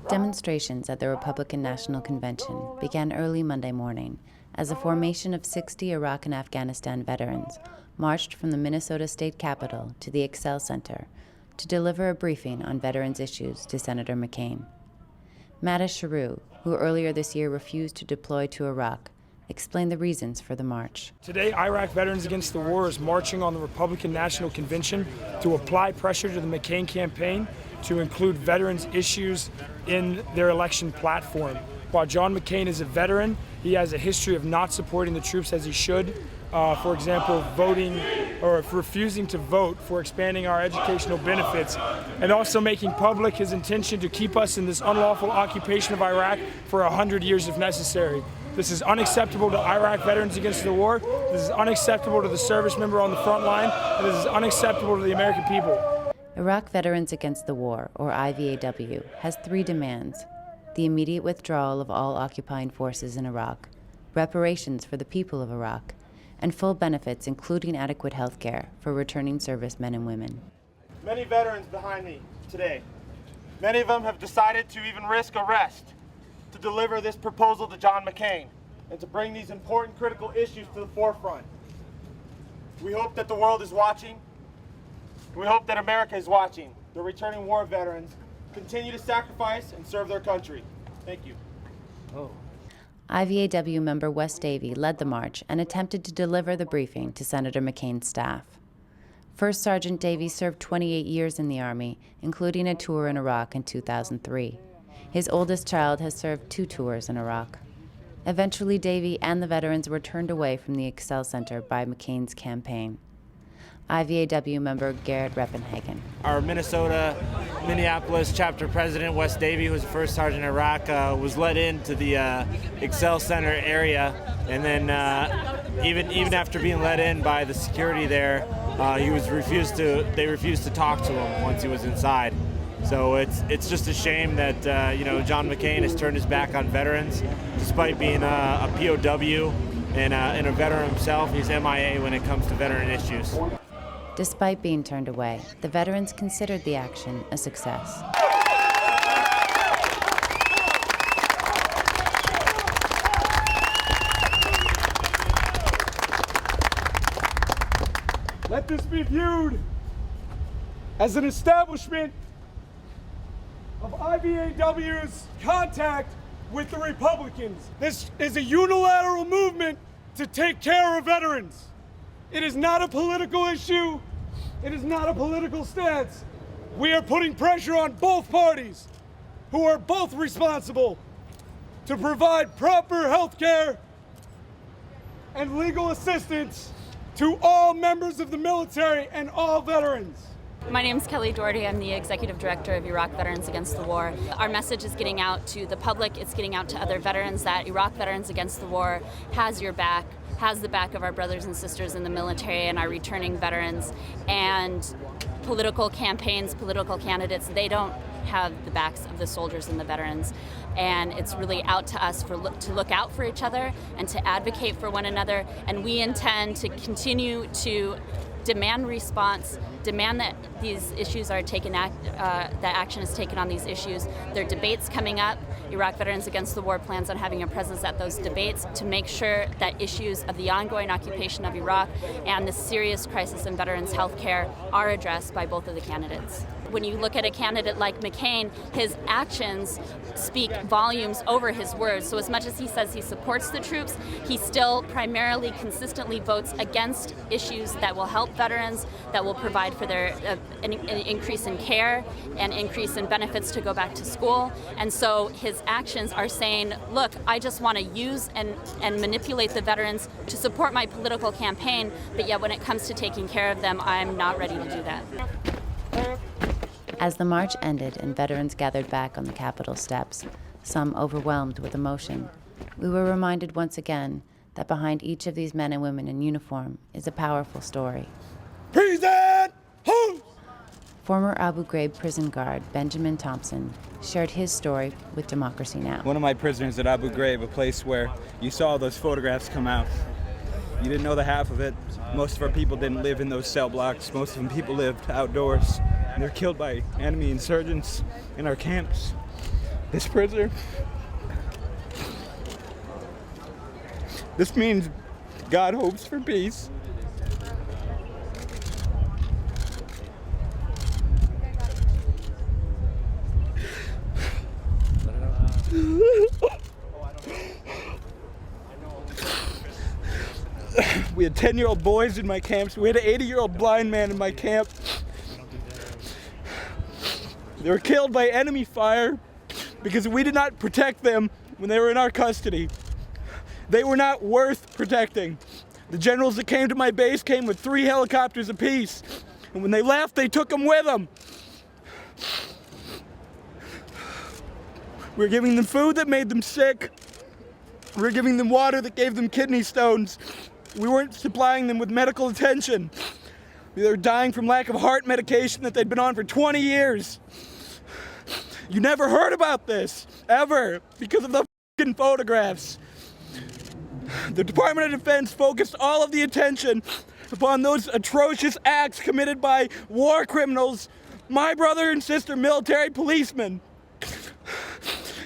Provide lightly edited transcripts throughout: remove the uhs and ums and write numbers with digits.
Demonstrations at the Republican National Convention began early Monday morning as a formation of 60 Iraq and Afghanistan veterans marched from the Minnesota State Capitol to the Excel Center to deliver a briefing on veterans' issues to Senator McCain. Matta Sharu, who earlier this year refused to deploy to Iraq, explained the reasons for the march. Today, Iraq Veterans Against the War is marching on the Republican National Convention to apply pressure to the McCain campaign to include veterans' issues in their election platform. While John McCain is a veteran, he has a history of not supporting the troops as he should. For example, voting or refusing to vote for expanding our educational benefits, and also making public his intention to keep us in this unlawful occupation of Iraq for 100 years if necessary. This is unacceptable to Iraq Veterans Against the War. This is unacceptable to the service member on the front line, and this is unacceptable to the American people. Iraq Veterans Against the War, or IVAW, has 3 demands: the immediate withdrawal of all occupying forces in Iraq, reparations for the people of Iraq, and full benefits including adequate health care for returning servicemen and women. Many veterans behind me today. Many of them have decided to even risk arrest to deliver this proposal to John McCain and to bring these important critical issues to the forefront. We hope that the world is watching. We hope that America is watching. The returning war veterans continue to sacrifice and serve their country. Thank you. IVAW member Wes Davey led the march and attempted to deliver the briefing to Senator McCain's staff. First Sergeant Davey served 28 years in the Army, including a tour in Iraq in 2003. His oldest child has served 2 tours in Iraq. Eventually, Davey and the veterans were turned away from the Excel Center by McCain's campaign. IVAW member Garrett Reppenhagen. Our Minneapolis chapter president, Wes Davey, who was the first sergeant in Iraq, was let into the Excel Center area, and then even after being let in by the security there, they refused to talk to him once he was inside. So it's just a shame that John McCain has turned his back on veterans, despite being a POW and a veteran himself. He's MIA when it comes to veteran issues. Despite being turned away, the veterans considered the action a success. Let this be viewed as an establishment of IVAW's contact with the Republicans. This is a unilateral movement to take care of veterans. It is not a political issue. It is not a political stance. We are putting pressure on both parties, who are both responsible, to provide proper health care and legal assistance to all members of the military and all veterans. My name is Kelly Doherty. I'm the Executive Director of Iraq Veterans Against the War. Our message is getting out to the public. It's getting out to other veterans that Iraq Veterans Against the War has your back, has the back of our brothers and sisters in the military and our returning veterans. And political campaigns, political candidates, they don't have the backs of the soldiers and the veterans. And it's really out to us to look out for each other and to advocate for one another. And we intend to continue to demand response, demand that these issues are taken, that action is taken on these issues. There are debates coming up. Iraq Veterans Against the War plans on having a presence at those debates to make sure that issues of the ongoing occupation of Iraq and the serious crisis in veterans' health care are addressed by both of the candidates. When you look at a candidate like McCain, his actions speak volumes over his words. So as much as he says he supports the troops, he still primarily consistently votes against issues that will help veterans, that will provide for their an increase in care and increase in benefits to go back to school. And so his actions are saying, look, I just want to use and manipulate the veterans to support my political campaign, but yet when it comes to taking care of them, I'm not ready to do that. As the march ended and veterans gathered back on the Capitol steps, some overwhelmed with emotion, we were reminded once again that behind each of these men and women in uniform is a powerful story. Present! Who? Former Abu Ghraib prison guard Benjamin Thompson shared his story with Democracy Now! One of my prisoners at Abu Ghraib, a place where you saw those photographs come out. You didn't know the half of it. Most of our people didn't live in those cell blocks. Most of them people lived outdoors. They're killed by enemy insurgents in our camps. This prisoner, this means God hopes for peace. We had 10-year-old boys in my camps. We had an 80-year-old blind man in my camp. They were killed by enemy fire because we did not protect them when they were in our custody. They were not worth protecting. The generals that came to my base came with 3 helicopters apiece. And when they left, they took them with them. We were giving them food that made them sick. We were giving them water that gave them kidney stones. We weren't supplying them with medical attention. They were dying from lack of heart medication that they'd been on for 20 years. You never heard about this, ever, because of the fucking photographs. The Department of Defense focused all of the attention upon those atrocious acts committed by war criminals, my brother and sister military policemen.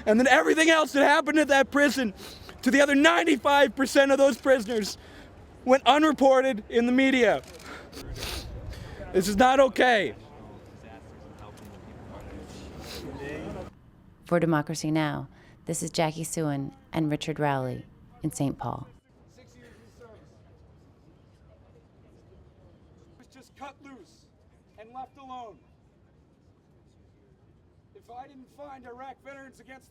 And then everything else that happened at that prison, to the other 95% of those prisoners, went unreported in the media. This is not okay. For Democracy Now!, this is Jackie Suen and Richard Rowley in St. Paul. 6 years in service. Was just cut loose and left alone. If I didn't find Iraq veterans against